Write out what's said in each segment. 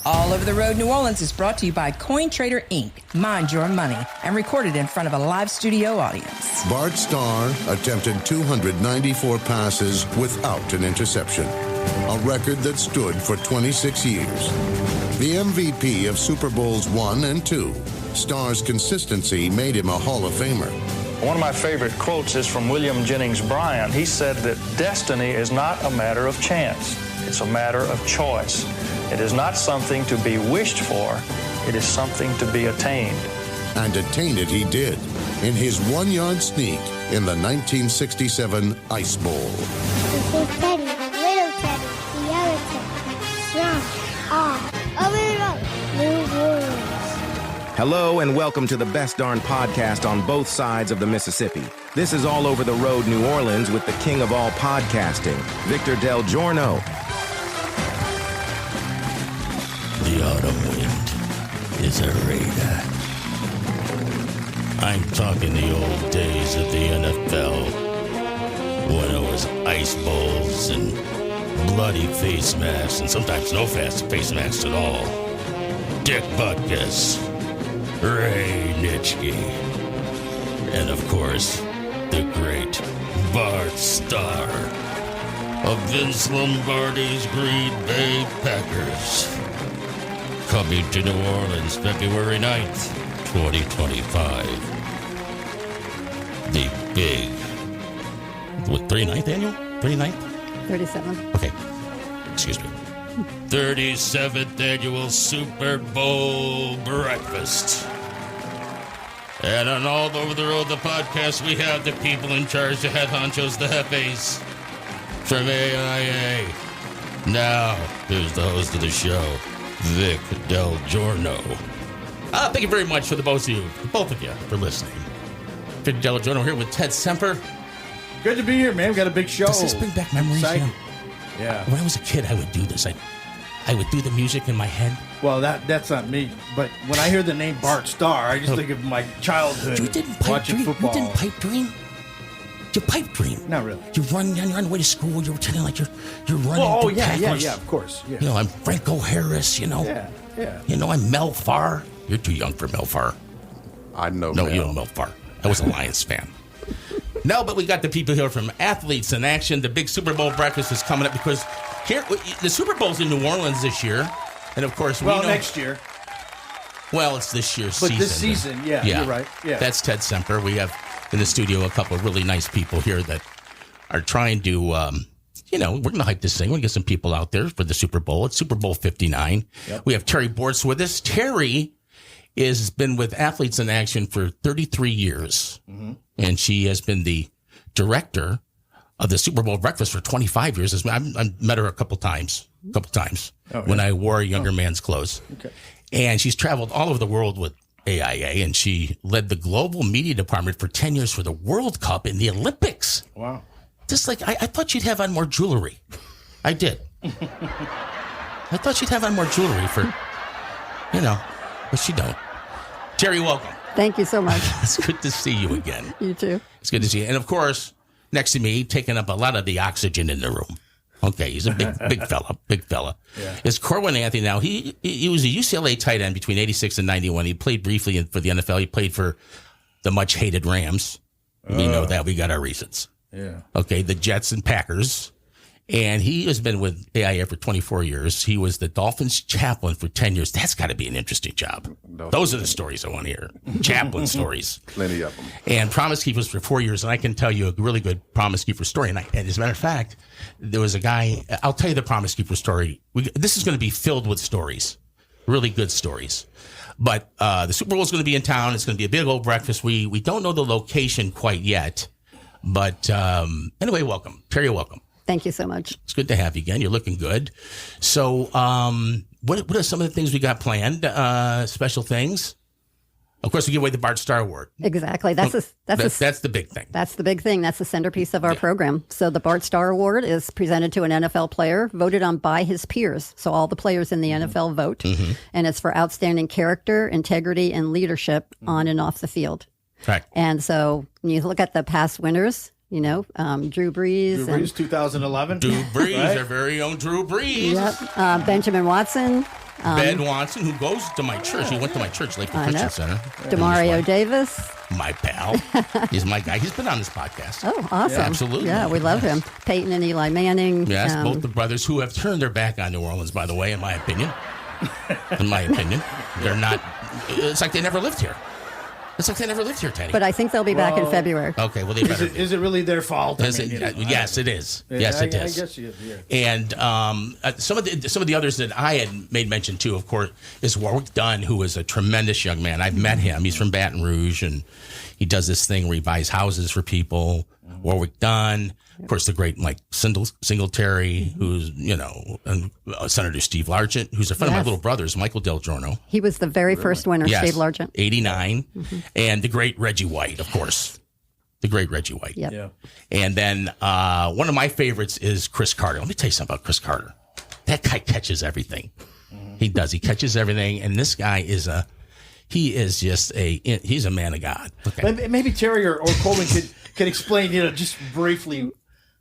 All Over the Road New Orleans is brought to you by CoinTrader Inc. Mind your money, and recorded in front of a live studio audience. Bart Starr attempted 294 passes without an interception, a record that stood for 26 years. The MVP of Super Bowls I and II, Starr's consistency made him a Hall of Famer. One of my favorite quotes is from William Jennings Bryan. He said that destiny is not a matter of chance. It's a matter of choice. It is not something to be wished for. It is something to be attained. And attain it he did in his 1-yard sneak in the 1967 Ice Bowl. Big Teddy, Little Teddy, the other Teddy, strong, over the road, New Orleans. Hello and welcome to the Best Darn Podcast on both sides of the Mississippi. This is All Over the Road New Orleans with the king of all podcasting, Victor Del Giorno. The autumn wind is a raider. I'm talking the old days of the NFL, when it was ice bowls and bloody face masks, and sometimes no face masks at all. Dick Butkus, Ray Nitschke, and of course, the great Bart Starr of Vince Lombardi's Green Bay Packers. Coming to New Orleans, February 9th, 2025. The big, 39th annual? 39th? 37th. Okay, excuse me. 37th annual Super Bowl Breakfast. And on All Over the Road, the podcast, we have the people in charge, the head honchos, the Hefes from AIA. Now, here's the host of the show, Vic Del Giorno. Thank you very much for both of you, for listening. Vic Del Giorno here with Ted Semper. Good to be here, man. We got a big show. Does this bring back memories? Yeah. When I was a kid, I would do this. I would do the music in my head. Well, that's not me. But when I hear the name Bart Starr, I just think of my childhood watching football. You didn't pipe dream? You pipe dream? Not really. You run, you're on the way to school. You're pretending like you're running. Oh, through yeah, Packers. of course. Yeah. You know, I'm Franco Harris. You know. Yeah. You know, I'm Mel Farr. You're too young for Mel Farr. I know. No, you know Mel Farr. I was a Lions fan. No, but we got the people here from Athletes in Action. The big Super Bowl breakfast is coming up because here the Super Bowl's in New Orleans this year, and of course we know next year. Well, it's this year's season. But this season, yeah, you're right. Yeah, that's Ted Semper. We have in the studio a couple of really nice people here that are trying to, we're going to hype this thing. We're going to get some people out there for the Super Bowl. It's Super Bowl 59. Yep. We have Terry Bortz with us. Terry has been with Athletes in Action for 33 years, and she has been the director of the Super Bowl Breakfast for 25 years. I've met her a couple times when I wore a younger man's clothes. Okay. And she's traveled all over the world with AIA, and she led the global media department for 10 years for the World Cup and the Olympics. Wow. Just like, I thought she'd have on more jewelry. I did. I thought she'd have on more jewelry for, but she don't. Terry, welcome. Thank you so much. It's good to see you again. You too. It's good to see you. And of course, next to me, taking up a lot of the oxygen in the room. Okay, he's a big fella. Yeah. It's Corwin Anthony now. He was a UCLA tight end between 86 and 91. He played briefly for the NFL. He played for the much-hated Rams. We know that. We got our reasons. Yeah. Okay, the Jets and Packers. And he has been with AIA for 24 years. He was the Dolphins chaplain for 10 years. That's got to be an interesting job. Those are the stories I want to hear. Chaplain stories. Plenty of them. And Promise Keepers for 4 years. And I can tell you a really good Promise Keeper story. And as a matter of fact, there was a guy, I'll tell you the Promise Keeper story. This is going to be filled with stories, really good stories. But the Super Bowl is going to be in town. It's going to be a big old breakfast. We don't know the location quite yet. But anyway, welcome. Terry, welcome. Thank you so much. It's good to have you again. You're looking good. So what are some of the things we got planned, special things? Of course, we give away the Bart Starr Award. Exactly. That's the big thing. That's the big thing. That's the centerpiece of our program. So the Bart Starr Award is presented to an NFL player, voted on by his peers. So all the players in the NFL vote. And it's for outstanding character, integrity, and leadership on and off the field. Right. And so when you look at the past winners, Drew Brees. Drew Brees, 2011. Drew Brees, right? Our very own Drew Brees. Yep. Benjamin Watson, Ben Watson, who goes to my church. He went to my church, Lakewood Christian Center. Demario Davis. My pal. He's my guy. He's been on this podcast. Oh, awesome. Yeah, absolutely. Yeah, we love him. Peyton and Eli Manning. Yes, both the brothers who have turned their back on New Orleans, by the way, in my opinion. They're not. It's like they never lived here. Teddy. But I think they'll be back in February. Okay, well, they better. Is it really their fault? Yes, it is. Yes, it is. I guess you. Yeah. And some of the others that I had made mention to, of course, is Warwick Dunn, who is a tremendous young man. I've met him. He's from Baton Rouge, and he does this thing where he buys houses for people. Warwick Dunn, of course, the great Mike Singletary, who's and Senator Steve Largent, who's a friend of my little brother's, Michael Del Giorno. He was the very first winner, yes, Steve Largent. 89, and the great Reggie White, of course. The great Reggie White. Yep. Yeah. And then one of my favorites is Chris Carter. Let me tell you something about Chris Carter. That guy catches everything. He does. He catches everything, and this guy is he's a man of God. Okay. Maybe Terry or Coleman could explain, just briefly,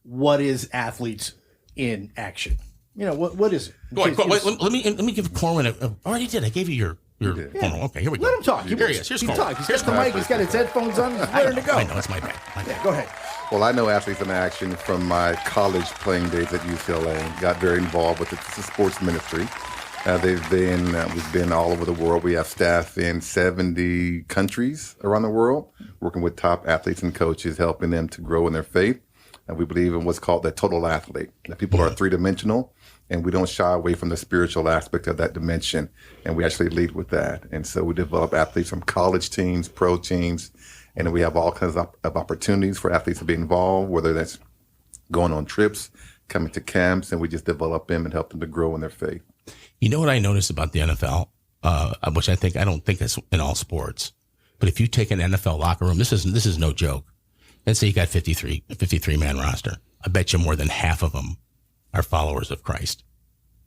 what is athletes in action? What is it? Let me give Corwin I already did. I gave you your phone. Okay, here we go. Let him talk. Here he is. Here's Corwin. He's got the mic. He's got his headphones on. He's ready to go. I know. It's my bad. Yeah, go ahead. Well, I know athletes in action from my college playing days at UCLA. Got very involved with the sports ministry. We've been all over the world. We have staff in 70 countries around the world, working with top athletes and coaches, helping them to grow in their faith. And we believe in what's called the total athlete. That people are three-dimensional, and we don't shy away from the spiritual aspect of that dimension. And we actually lead with that. And so we develop athletes from college teams, pro teams, and we have all kinds of opportunities for athletes to be involved, whether that's going on trips, coming to camps, and we just develop them and help them to grow in their faith. You know what I noticed about the NFL, which I don't think it's in all sports, but if you take an NFL locker room, this is no joke. Let's say you got 53-man roster. I bet you more than half of them are followers of Christ.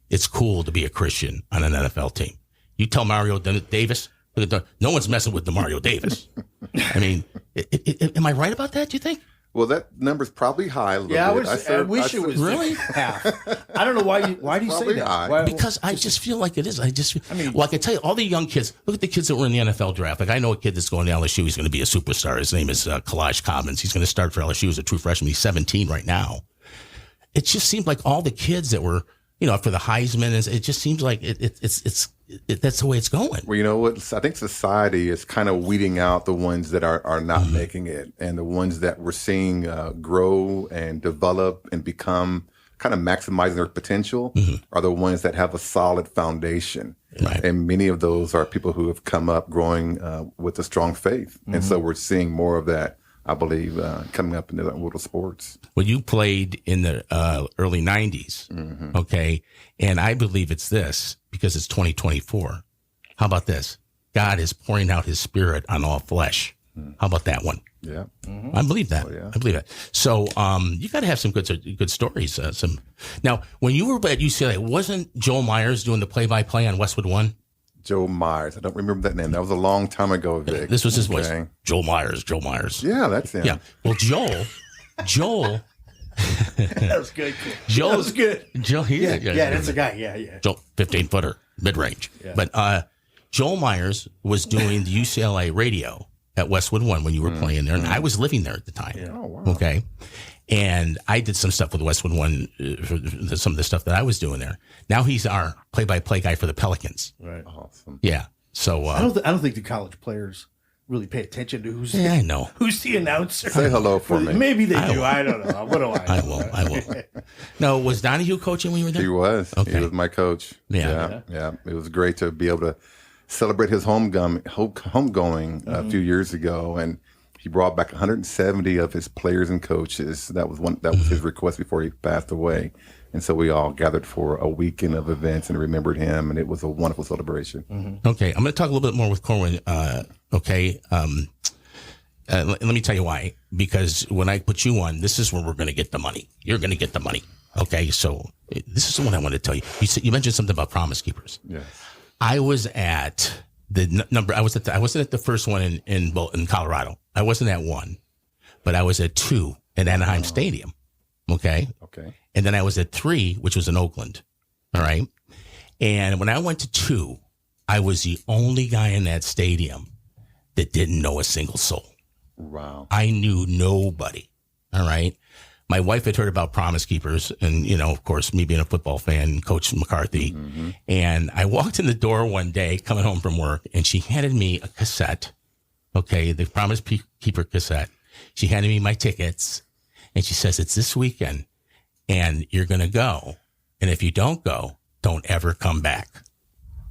It's cool to be a Christian on an NFL team. You tell Mario Davis, no one's messing with Mario Davis. I mean, am I right about that? Do you think? Well, that number's probably high a little bit. I wish it was really half. I don't know why do you say that? Because I just feel like it is. I can tell you, all the young kids, look at the kids that were in the NFL draft. Like, I know a kid that's going to LSU. He's going to be a superstar. His name is Kalaj Cobbins. He's going to start for LSU as a true freshman. He's 17 right now. It just seems like all the kids that were, for the Heisman, it just seems like that's the way it's going. Well, you know what? I think society is kind of weeding out the ones that are not making it, and the ones that we're seeing grow and develop and become kind of maximizing their potential are the ones that have a solid foundation. Right. And many of those are people who have come up growing with a strong faith. And so we're seeing more of that, I believe, coming up into the world of sports. Well, you played in the early 90s, okay? And I believe it's this, because it's 2024. How about this? God is pouring out his spirit on all flesh. How about that one? Yeah. I believe that. Oh, yeah. I believe that. So you got to have some good stories. Now, when you were at UCLA, wasn't Joel Myers doing the play-by-play on Westwood One? Joe Myers. I don't remember that name. That was a long time ago, Vic. This was his voice. Joel Myers. Yeah, that's him. Yeah. Well, Joel. That was good. Joel, that was good. Joel, yeah, that's a guy. Yeah. Joel, 15-footer, mid-range. Yeah. But Joel Myers was doing the UCLA radio at Westwood One when you were playing there, and I was living there at the time. Yeah. Oh, wow. Okay. And I did some stuff with Westwood One, for some of the stuff that I was doing there. Now he's our play-by-play guy for the Pelicans. Right. Awesome. Yeah. So I don't think the college players really pay attention to who's I know. Who's the announcer. Say hello for me. Maybe they do. I don't know. What do I know? I will. No, was Donahue coaching when you were there? He was. Okay. He was my coach. Yeah. It was great to be able to celebrate his homegoing a few years ago, and he brought back 170 of his players and coaches. That was his request before he passed away. And so we all gathered for a weekend of events and remembered him, and it was a wonderful celebration. Mm-hmm. Okay, I'm going to talk a little bit more with Corwin. Let me tell you why. Because when I put you on, this is where we're going to get the money. You're going to get the money. Okay, so this is the one I want to tell you. You mentioned something about Promise Keepers. Yes. I was at the number. I wasn't at the first one in Colorado. I wasn't at one, but I was at 2 at Anaheim Stadium. Okay. Okay. And then I was at 3, which was in Oakland. All right. And when I went to 2, I was the only guy in that stadium that didn't know a single soul. Wow. I knew nobody. All right. My wife had heard about Promise Keepers and, of course, me being a football fan, Coach McCarthy. Mm-hmm. And I walked in the door one day coming home from work, and she handed me a cassette. Okay, the Promise Keeper cassette. She handed me my tickets, and she says, it's this weekend, and you're going to go. And if you don't go, don't ever come back.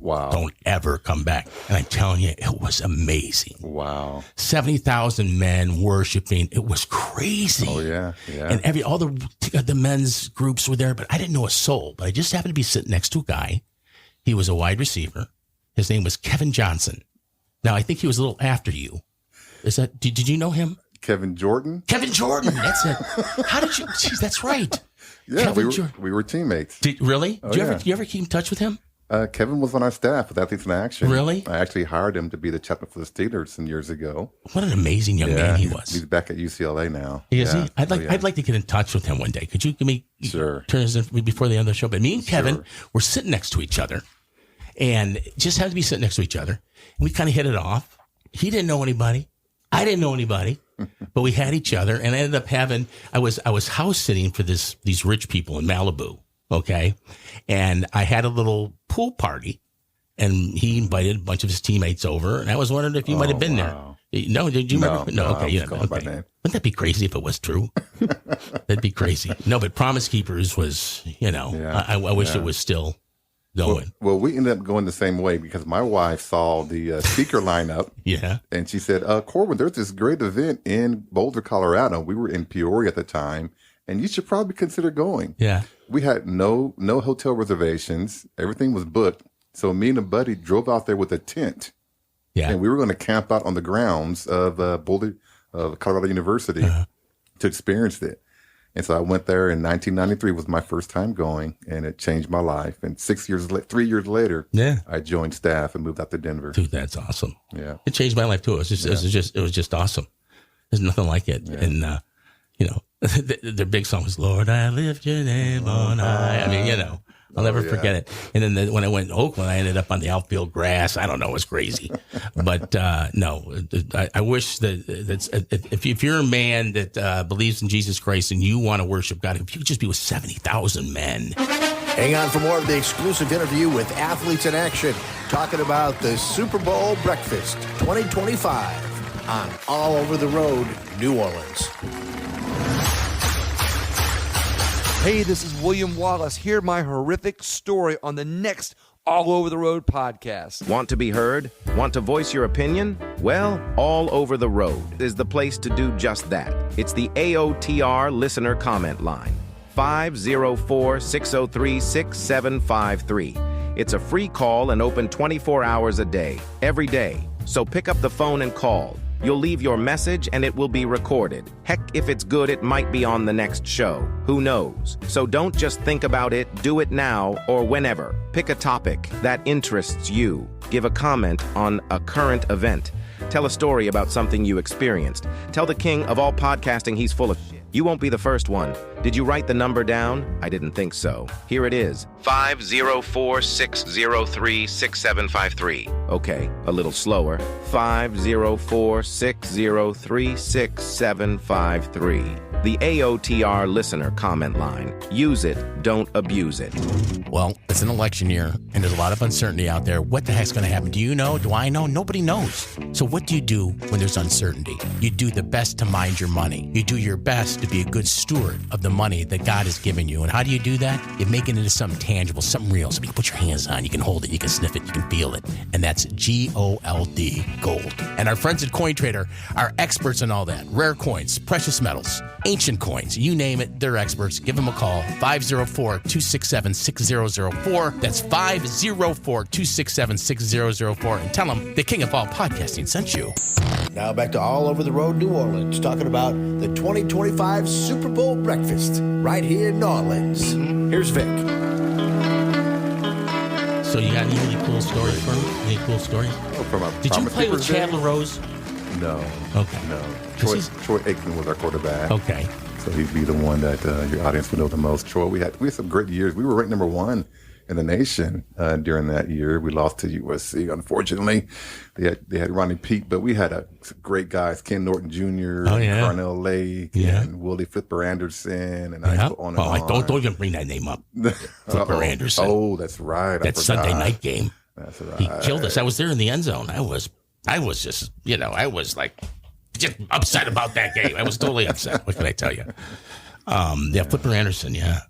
Wow. Don't ever come back. And I'm telling you, it was amazing. Wow. 70,000 men worshiping. It was crazy. Oh, yeah. Yeah. And all the men's groups were there, but I didn't know a soul. But I just happened to be sitting next to a guy. He was a wide receiver. His name was Kevin Johnson. Now, I think he was a little after you. Did you know him? Kevin Jordan? Kevin Jordan. That's it. How did you? Geez, that's right. Yeah, we were teammates. Really? Oh, Did you ever keep in touch with him? Kevin was on our staff with Athletes in Action. Really? I actually hired him to be the chaplain for the Steelers some years ago. What an amazing young man he was. He's back at UCLA now. Is he? I'd like to get in touch with him one day. Could you give me turn this in before the end of the show? But me and Kevin were sitting next to each other, and just had to be sitting next to each other. And we kind of hit it off. He didn't know anybody. I didn't know anybody, but we had each other. And I ended up I was house sitting for these rich people in Malibu. Okay. And I had a little pool party, and he invited a bunch of his teammates over. And I was wondering if you might have been there. No, did you remember? No, okay. Yeah, okay. Wouldn't that be crazy if it was true? That'd be crazy. No, but Promise Keepers was, I wish it was still going. Well, we ended up going the same way because my wife saw the speaker lineup. Yeah. And she said, Corbin, there's this great event in Boulder, Colorado. We were in Peoria at the time, and you should probably consider going. Yeah. We had no hotel reservations. Everything was booked. So me and a buddy drove out there with a tent. Yeah. And we were going to camp out on the grounds of Boulder, Colorado University to experience it. And so I went there in 1993 was my first time going, and it changed my life. And 3 years later, I joined staff and moved out to Denver. Dude, that's awesome. Yeah. It changed my life too. It was just awesome. There's nothing like it. Yeah. And, their big song was, Lord, I lift your name on high. I mean, I'll never forget it. And then when I went to Oakland, I ended up on the outfield grass. I don't know. It was crazy. But no, I wish that if you're a man that believes in Jesus Christ and you want to worship God, if you could just be with 70,000 men. Hang on for more of the exclusive interview with Athletes in Action, talking about the Super Bowl Breakfast 2025 on All Over the Road, New Orleans. Hey, this is William Wallace. Hear my horrific story on the next All Over the Road podcast. Want to be heard? Want to voice your opinion? Well, All Over the Road is the place to do just that. It's the Aotr listener comment line, 504-603-6753. It's a free call and open 24 hours a day, every day. So pick up the phone and call. You'll leave your message and it will be recorded. Heck, if it's good, it might be on the next show. Who knows? So don't just think about it, do it now or whenever. Pick a topic that interests you. Give a comment on a current event. Tell a story about something you experienced. Tell the king of all podcasting he's full of shit. You won't be the first one. Did you write the number down? I didn't think so. Here it is. 504-603-6753. Okay, a little slower. 504-603-6753. The Aotr listener comment line. Use it, don't abuse it. Well, it's an election year, and there's a lot of uncertainty out there. What the heck's going to happen? Do you know? Do I know? Nobody knows. So what do you do when there's uncertainty? You do the best to mind your money. You do your best to be a good steward of the money that God has given you. And how do you do that? You make it into something tangible, something real. So you can put your hands on, you can hold it, you can sniff it, you can feel it. And that's GOLD, gold. And our friends at CoinTrader are experts in all that. Rare coins, precious metals, ancient coins, you name it, they're experts. Give them a call, 504-267-6004. That's 504-267-6004. And tell them the king of all podcasting sent you. Now back to All Over the Road, New Orleans, talking about the 2025 Super Bowl Breakfast right here in New Orleans. Here's Vic. So you got any really cool stories for me? Any cool stories? Did you play with Chandler Rose? No. Okay. No. Troy Aikman was our quarterback. Okay. So he'd be the one that your audience would know the most. Troy, we had some great years. We were ranked number 1 in the nation during that year. We lost to USC, unfortunately. They had Ronnie Peete, but we had great guys, Ken Norton Jr., Carnell Lake, and Willie Flipper Anderson, and I go on and on. Don't even bring that name up. Flipper Anderson. Oh, that's right. That Sunday night game. That's right. He killed us. I was there in the end zone. I was just, I was like just upset about that game. I was totally upset. What can I tell you? Flipper Anderson, yeah.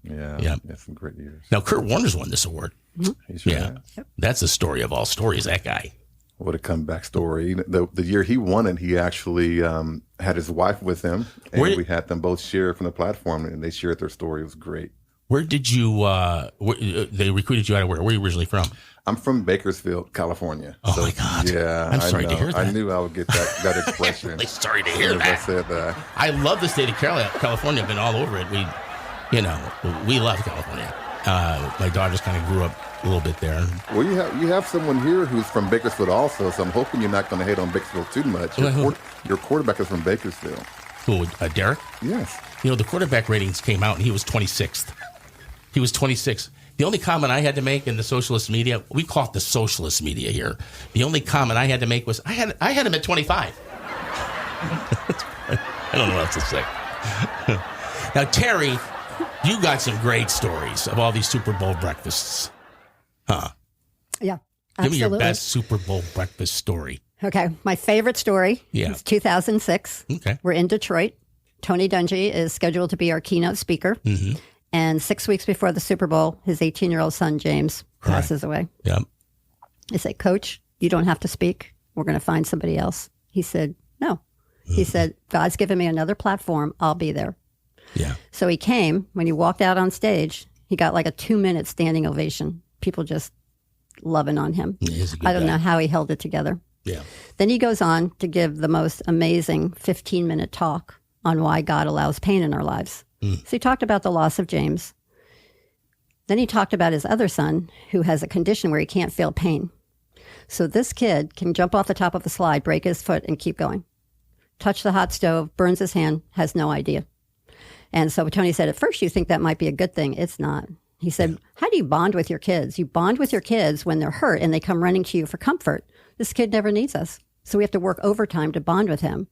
That's some great years. Now, Kurt Warner's won this award. He sure has. That's the story of all stories, that guy. What a comeback story. The year he won it, he actually had his wife with him, and we had them both share from the platform, and they shared their story. It was great. Where did you, they recruited you out of where? Where are you originally from? I'm from Bakersfield, California. Oh, my God. Yeah. I'm sorry to hear that. I knew I would get that expression. I'm really sorry to hear that. I said that. I love the state of California. I've been all over it. We love California. My daughters kind of grew up a little bit there. Well, you have someone here who's from Bakersfield also, so I'm hoping you're not going to hate on Bakersfield too much. Your quarterback is from Bakersfield. Who, Derek? Yes. The quarterback ratings came out, and he was 26th. He was 26th. The only comment I had to make in the socialist media, we call it the socialist media here. The only comment I had to make was I had him at 25. I don't know what else to say. Now, Terry, you got some great stories of all these Super Bowl breakfasts. Huh? Yeah. Give me your best Super Bowl breakfast story. Okay. My favorite story is 2006. Okay. We're in Detroit. Tony Dungy is scheduled to be our keynote speaker. Mm-hmm. And 6 weeks before the Super Bowl, his 18-year-old son, James, passes away. Yep. I said, Coach, you don't have to speak. We're going to find somebody else. He said, no. Mm-hmm. He said, God's given me another platform. I'll be there. Yeah. So he came. When he walked out on stage, he got like a 2-minute standing ovation. People just loving on him. I don't know how he held it together. Yeah. Then he goes on to give the most amazing 15-minute talk on why God allows pain in our lives. So he talked about the loss of James. Then he talked about his other son who has a condition where he can't feel pain. So this kid can jump off the top of a slide, break his foot, and keep going. Touch the hot stove, burns his hand, has no idea. And so Tony said, at first you think that might be a good thing. It's not. He said, how do you bond with your kids? You bond with your kids when they're hurt and they come running to you for comfort. This kid never needs us. So we have to work overtime to bond with him.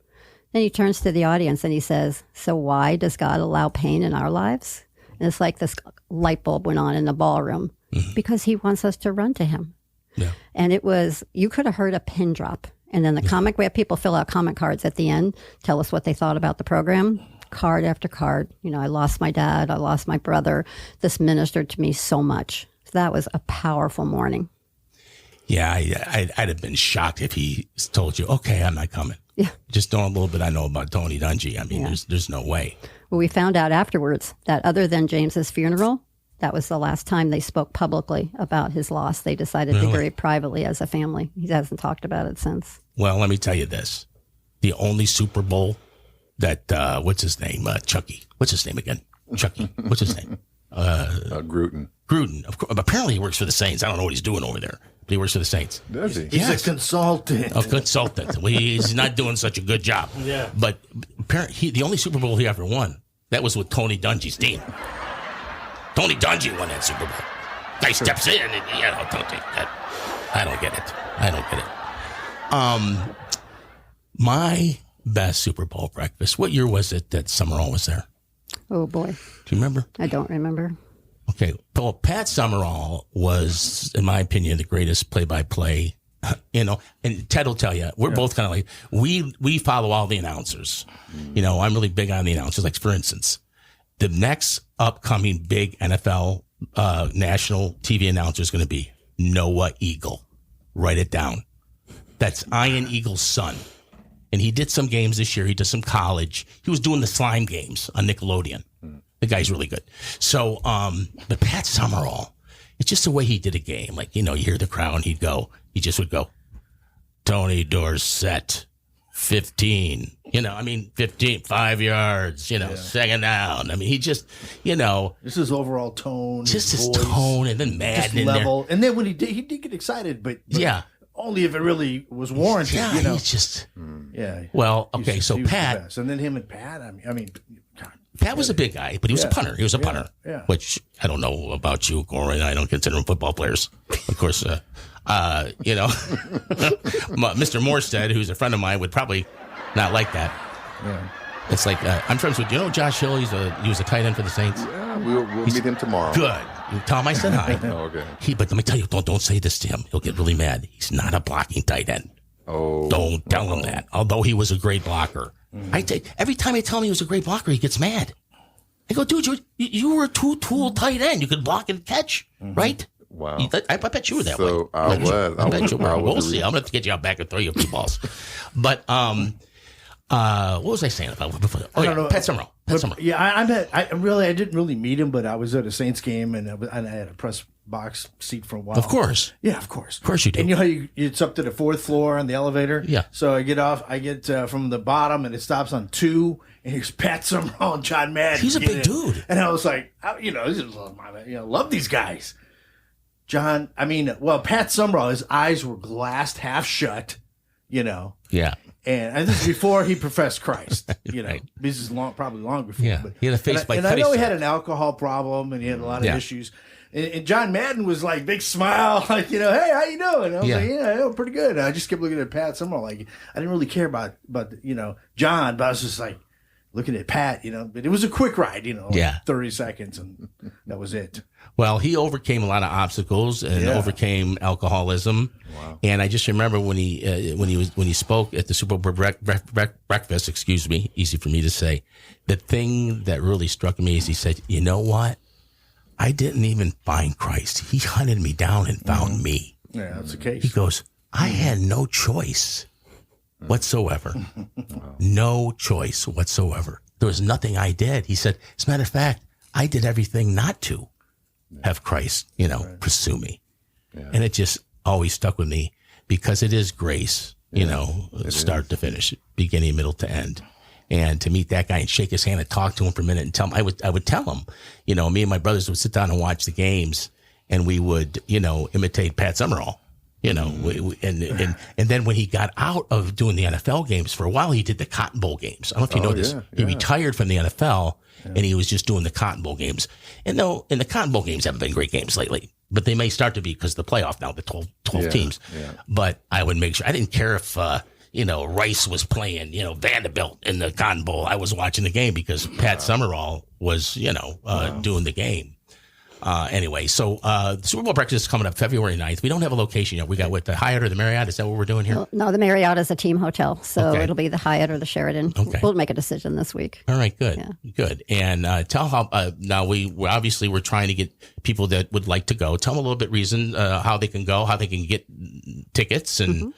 Then he turns to the audience and he says, so why does God allow pain in our lives? And it's like this light bulb went on in the ballroom because he wants us to run to him. Yeah. And it was, you could have heard a pin drop. And then we have people fill out comment cards at the end, tell us what they thought about the program, card after card. I lost my dad. I lost my brother. This ministered to me so much. So that was a powerful morning. Yeah, I'd have been shocked if he told you, okay, I'm not coming. Yeah. Just knowing a little bit I know about Tony Dungy. I mean, there's no way. Well, we found out afterwards that other than James's funeral, that was the last time they spoke publicly about his loss. They decided to grieve privately as a family. He hasn't talked about it since. Well, let me tell you this. The only Super Bowl that, what's his name? Chucky. What's his name again? Chucky. What's his name? Gruden. Gruden. Of course, apparently he works for the Saints. I don't know what he's doing over there. But he works for the Saints. Does he? He's a consultant. A consultant. Well, he's not doing such a good job. Yeah. But apparently, the only Super Bowl he ever won, that was with Tony Dungy's team. Tony Dungy won that Super Bowl. Guy steps in and, don't take that. I don't get it. My best Super Bowl breakfast. What year was it that Summerall was there? Oh, boy. Do you remember? I don't remember. Okay. Well, Pat Summerall was, in my opinion, the greatest play-by-play, and Ted will tell you, we're both kind of like, we follow all the announcers. I'm really big on the announcers. Like, for instance, the next upcoming big NFL national TV announcer is going to be Noah Eagle. Write it down. That's Ian Eagle's son. And he did some games this year. He did some college. He was doing the slime games on Nickelodeon. The guy's really good. So, but Pat Summerall, it's just the way he did a game. Like, you hear the crowd, he just would go, Tony Dorsett, 15, 15, 5 yards, second down. I mean, he just, This is overall tone. Just his tone and then Madden in level. there. And then when he did get excited, but yeah. Only if it really was warranted. Yeah, he's just. Yeah. Well, okay, so Pat. And then him and Pat, I mean, Pat was a big guy, but he was a punter. He was a punter, which I don't know about you, Corey. I don't consider them football players. Of course, Mr. Morstead, who's a friend of mine, would probably not like that. Yeah. It's like, I'm friends with, Josh Hill? He was a tight end for the Saints. Yeah, we'll meet him tomorrow. Good. You tell him I said hi. Okay. But let me tell you, don't say this to him. He'll get really mad. He's not a blocking tight end. Oh. Don't tell him that, although he was a great blocker. Every time I tell him he was a great blocker, he gets mad. I go, dude, you were a two-tool tight end. You could block and catch, right? Wow. I bet you were that way. So I bet you were. We'll see. I'm going to get you out back and throw you a few balls. But what was I saying about before? Oh, yeah, Pat Summerall. Yeah, I didn't really meet him, but I was at a Saints game and I had a press box seat for a while. Of course. Yeah, of course. Of course you do. And you know how it's up to the 4th floor on the elevator? Yeah. So I get from the bottom and it stops on 2, and here's Pat Summerall and John Madden. He's a big dude. And I was like, love these guys. Pat Summerall, his eyes were glassed half shut, Yeah. And this is before he professed Christ, Right. This is probably long before. Yeah, but, he had a face by and I know he had an alcohol problem and he had a lot of issues. And John Madden was like, big smile, like, hey, how you doing? I was like, pretty good. I just kept looking at Pat Summerall. Like, I didn't really care about John, but I was just like looking at Pat, But it was a quick ride, 30 seconds, and that was it. Well, he overcame a lot of obstacles and overcame alcoholism. Wow. And I just remember when he spoke at the Superbowl Breakfast, easy for me to say, the thing that really struck me is he said, you know what? I didn't even find Christ. He hunted me down and found me. Yeah, that's the case. He goes, I had no choice whatsoever. No choice whatsoever. There was nothing I did. He said, as a matter of fact, I did everything not to have Christ, pursue me. Yeah. And it just always stuck with me because it is grace, start to finish, beginning, middle to end. And to meet that guy and shake his hand and talk to him for a minute and tell him, I would tell him, me and my brothers would sit down and watch the games and we would, imitate Pat Summerall, and then when he got out of doing the NFL games for a while, he did the Cotton Bowl games. I don't know if you know this. He retired from the NFL and he was just doing the Cotton Bowl games. And the Cotton Bowl games haven't been great games lately, but they may start to be because the playoff now, the 12 teams. Yeah. But I would make sure, I didn't care if, Rice was playing, Vanderbilt in the Cotton Bowl. I was watching the game because Pat Summerall was, doing the game. Anyway, so the Super Bowl breakfast is coming up February 9th. We don't have a location yet. We got the Hyatt or the Marriott. Is that what we're doing here? Well, no, the Marriott is a team hotel, so it'll be the Hyatt or the Sheraton. Okay. We'll make a decision this week. All right, good, good. And tell how now we're trying to get people that would like to go. Tell them a little bit reason how they can go, how they can get tickets, and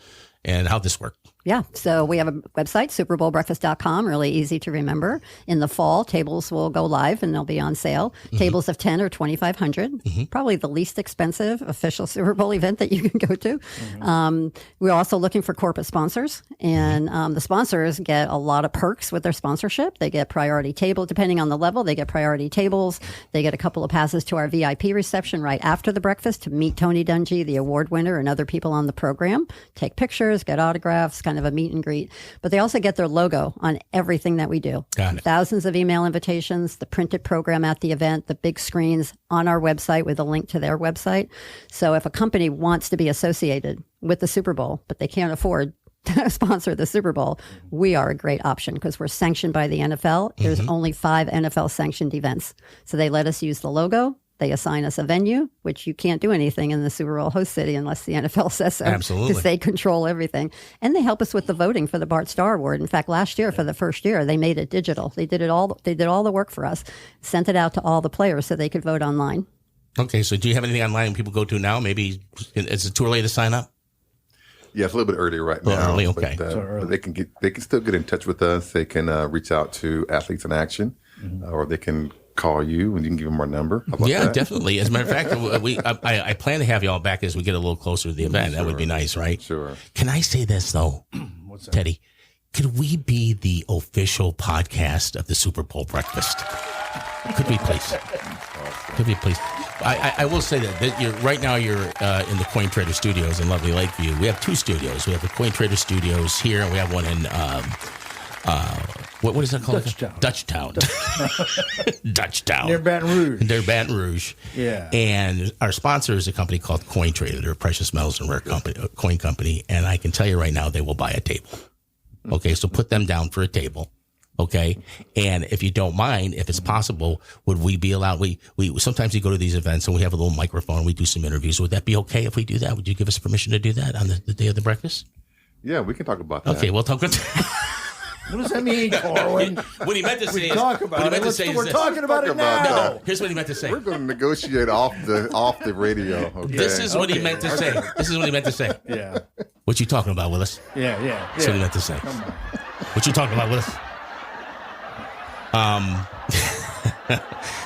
how this works. Yeah, so we have a website, superbowlbreakfast.com, really easy to remember. In the fall, tables will go live and they'll be on sale. Tables of 10 are $2,500, probably the least expensive official Super Bowl event that you can go to. We're also looking for corporate sponsors, and the sponsors get a lot of perks with their sponsorship. They get priority table, depending on the level, they get priority tables. They get a couple of passes to our VIP reception right after the breakfast to meet Tony Dungy, the award winner, and other people on the program, take pictures, get autographs, kind of a meet and greet, but they also get their logo on everything that we do. Thousands of email invitations, the printed program at the event, the big screens on our website with a link to their website. So if a company wants to be associated with the Super Bowl, but they can't afford to sponsor the Super Bowl, we are a great option because we're sanctioned by the NFL. There's only 5 NFL sanctioned events. So they let us use the logo. They assign us a venue, which you can't do anything in the Super Bowl host city unless the NFL says so. Absolutely. Because they control everything. And they help us with the voting for the Bart Starr Award. In fact, last year, for the first year, they made it digital. They did all the work for us, sent it out to all the players so they could vote online. Okay, so do you have anything online people go to now? Maybe, is it too early to sign up? Yeah, it's a little bit early right now. Early, okay. But, they can still get in touch with us. They can reach out to Athletes in Action, or they can call you and you can give them our number. Yeah, that? Definitely. As a matter of fact, I plan to have you all back as we get a little closer to the event. That would be nice, right? Sure. Can I say this though, What's that? Teddy? Could we be the official podcast of the Super Bowl Breakfast? Could we please? Could we please? I will say that right now you're in the Coin Trader Studios in lovely Lakeview. We have 2 studios. We have the Coin Trader Studios here, and we have one in What is that called? Dutchtown. Dutchtown. Near Baton Rouge. Near Baton Rouge. Yeah. And our sponsor is a company called Coin Trader. They're a precious metals and rare coin company. And I can tell you right now, they will buy a table. Okay, so put them down for a table. Okay, and if you don't mind, if it's possible, would we be allowed? We sometimes we go to these events and we have a little microphone. We do some interviews. Would that be okay if we do that? Would you give us permission to do that on the day of the breakfast? Yeah, we can talk about that. Okay, we'll talk about What does that mean, Corwin? What he meant to say is, talk about what he it. meant to say is We're this. talking about it now. No, here's what he meant to say. We're going to negotiate off the radio. Okay? This is what he meant to say. This is what he meant to say. Yeah. What you talking about, Willis? Yeah. That's what he meant to say. Come on. What you talking about, Willis?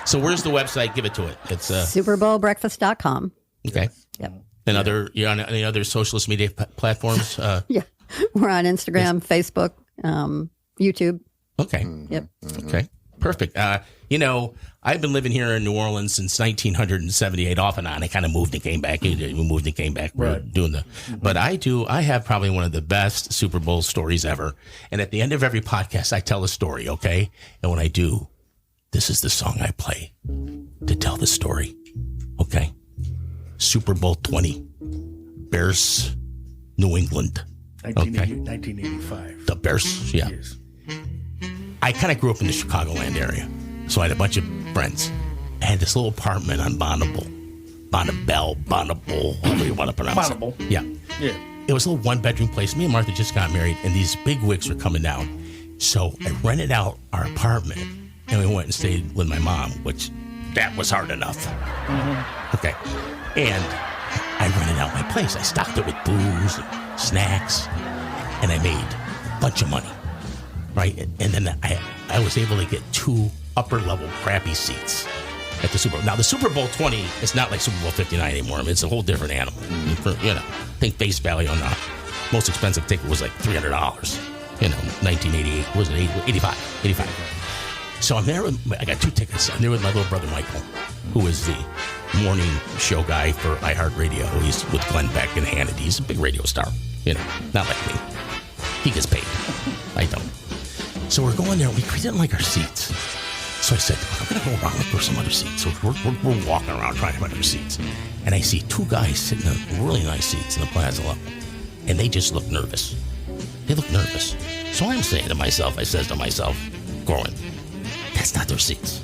So where's the website? Give it to it. It's SuperbowlBreakfast.com. Okay. Yep. And you're on any other socialist media platforms? Yeah. We're on Instagram, Facebook, YouTube. Okay. Yep. Okay. Perfect. I've been living here in New Orleans since 1978, off and on. I kind of moved and came back. We moved and came back. We're doing but I have probably one of the best Super Bowl stories ever. And at the end of every podcast, I tell a story. Okay. And when I do, this is the song I play to tell the story. Okay. Super Bowl 20, Bears, New England. 1985. The Bears. Yeah. Yes. I kind of grew up in the Chicagoland area, so I had a bunch of friends. I had this little apartment on Bonneville, however you want to pronounce Bonneville. it. Yeah. It was a little one-bedroom place. Me and Martha just got married, and these big wigs were coming down. So I rented out our apartment, and we went and stayed with my mom, which that was hard enough. Mm-hmm. Okay. And I rented out my place. I stocked it with booze and snacks, and I made a bunch of money. Right, and then I was able to get 2 upper-level crappy seats at the Super Bowl. Now, the Super Bowl 20 is not like Super Bowl 59 anymore. I mean, it's a whole different animal. I think face value on the most expensive ticket was like $300. 1988, was it 85? So I'm there I got 2 tickets. I'm there with my little brother Michael, who is the morning show guy for iHeartRadio. He's with Glenn Beck and Hannity. He's a big radio star, not like me. He gets paid. I don't. So we're going there. We didn't like our seats. So I said, I'm going to go around look for some other seats. So we're walking around trying to find other seats. And I see 2 guys sitting in really nice seats in the plaza level. And they just look nervous. They look nervous. So I'm saying to myself, Gorwin, that's not their seats.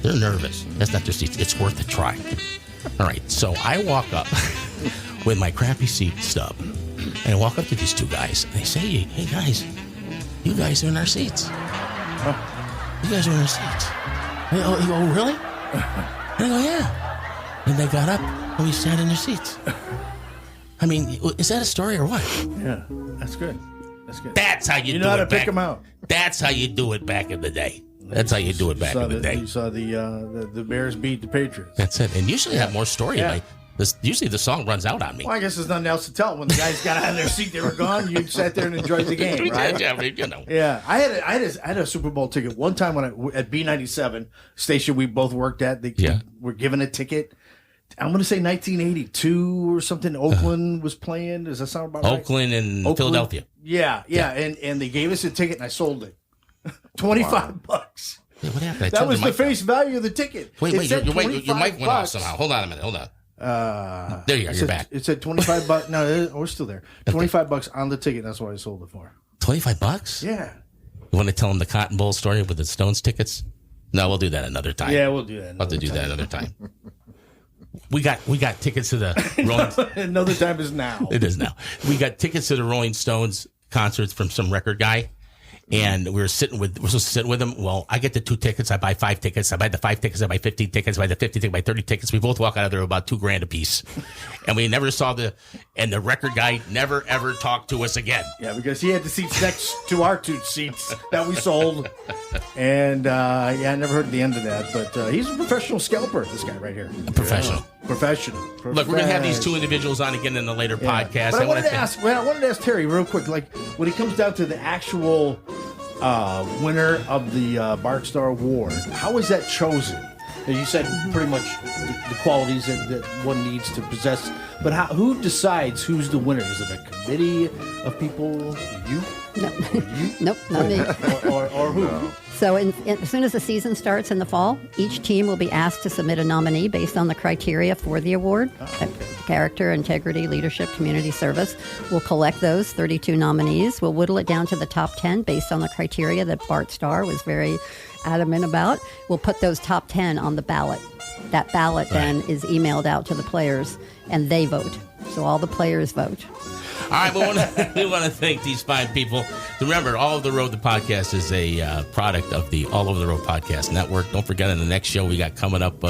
They're nervous. That's not their seats. It's worth a try. All right. So I walk up with my crappy seat stub. And I walk up to these 2 guys. And I say, hey guys, you guys are in our seats. You guys are in our seats. They go, really? And I go, yeah. And they got up and we sat in their seats. I mean, is that a story or what? Yeah, that's good. That's how you do it. You know how to pick them out. That's how you do it back in the day. That's how you do it back in the day. You saw the Bears beat the Patriots. That's it. And usually I have more story. Yeah. Usually the song runs out on me. Well, I guess there's nothing else to tell. When the guys got out of their seat, they were gone. You sat there and enjoyed the game, right? Yeah, I had a Super Bowl ticket one time when at B97 station we both worked at. They were given a ticket. I'm going to say 1982 or something. Oakland was playing. Does that sound about right? Oakland and Philadelphia. Yeah. And they gave us a ticket and I sold it. $25. Wait, what happened? That was the face value of the ticket. Wait, your mic went off somehow. Hold on a minute. Hold on. There you are. You're back. It said $25. No, we're still there. $25 on the ticket. That's what I sold it for. $25? Yeah. You want to tell them the Cotton Bowl story with the Stones tickets? No, we'll do that another time. Yeah, we'll do that. I'll have to do that another time. We got tickets to the Rolling. Another time is now. It is now. We got tickets to the Rolling Stones concerts from some record guy. And we're supposed to sit with him. Well, I get the 2 tickets. I buy 5 tickets. I buy the 5 tickets. I buy 15 tickets. I buy the 50 tickets. I buy 30 tickets. We both walk out of there with about $2,000 a piece. And we never saw the record guy never ever talked to us again. Yeah, because he had the seats next to our 2 seats that we sold. And I never heard the end of that. But he's a professional scalper, this guy right here. Professional. Look, we're going to have these 2 individuals on again in a later podcast. But I wanted to ask Terry real quick, like when it comes down to the actual winner of the Bart Starr Award, how is that chosen? You said pretty much the qualities that one needs to possess. But who decides who's the winner? Is it a committee of people? You? No. You? Nope, not me. Or who? No. So as soon as the season starts in the fall, each team will be asked to submit a nominee based on the criteria for the award. Character, integrity, leadership, community service. We'll collect those 32 nominees. We'll whittle it down to the top 10 based on the criteria that Bart Starr was very adamant about. We'll put those top 10 on the ballot. That ballot then is emailed out to the players, and they vote. So all the players vote. All right, we want to thank these fine people. Remember, All Over the Road, the podcast, is a product of the All Over the Road Podcast Network. Don't forget, in the next show we got coming up,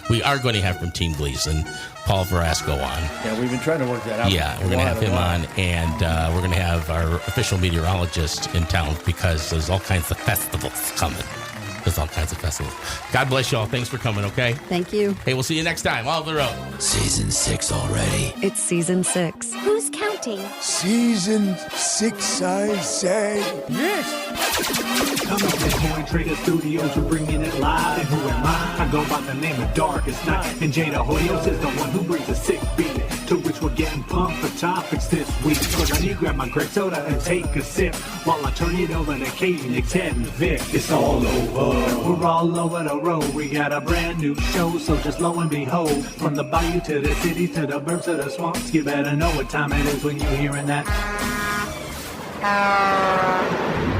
we are going to have from Team Gleason, Paul Verasco on. Yeah, we've been trying to work that out. Yeah, we're going to have him on, and we're going to have our official meteorologist in town because there's all kinds of festivals coming. There's all kinds of festivals. God bless y'all. Thanks for coming, okay? Thank you. Hey, we'll see you next time. All Over the Road. Season 6 already. It's season 6. Who's counting? Season 6, I say. Yes. Coming to Coin Trader Studios, we're bringing it live. And who am I? I go by the name of Darkest Night. And Jada Hoyos is the one who brings a sick beat, to which we're getting pumped for topics this week. So let me grab my grape soda and take a sip while I turn it over to Katie, Nick, Ted, and Vic. It's all over. We're all over the road. We got a brand new show, so just lo and behold, from the bayou to the city to the burbs to the swamps, you better know what time it is when you're hearing that.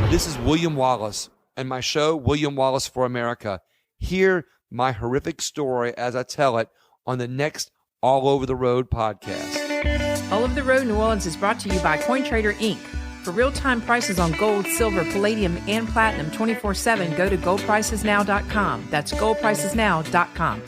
This is William Wallace and my show, William Wallace for America. Hear my horrific story as I tell it on the next All Over the Road podcast. All Over the Road New Orleans is brought to you by CoinTrader Inc. For real-time prices on gold, silver, palladium, and platinum 24/7, go to goldpricesnow.com. That's goldpricesnow.com.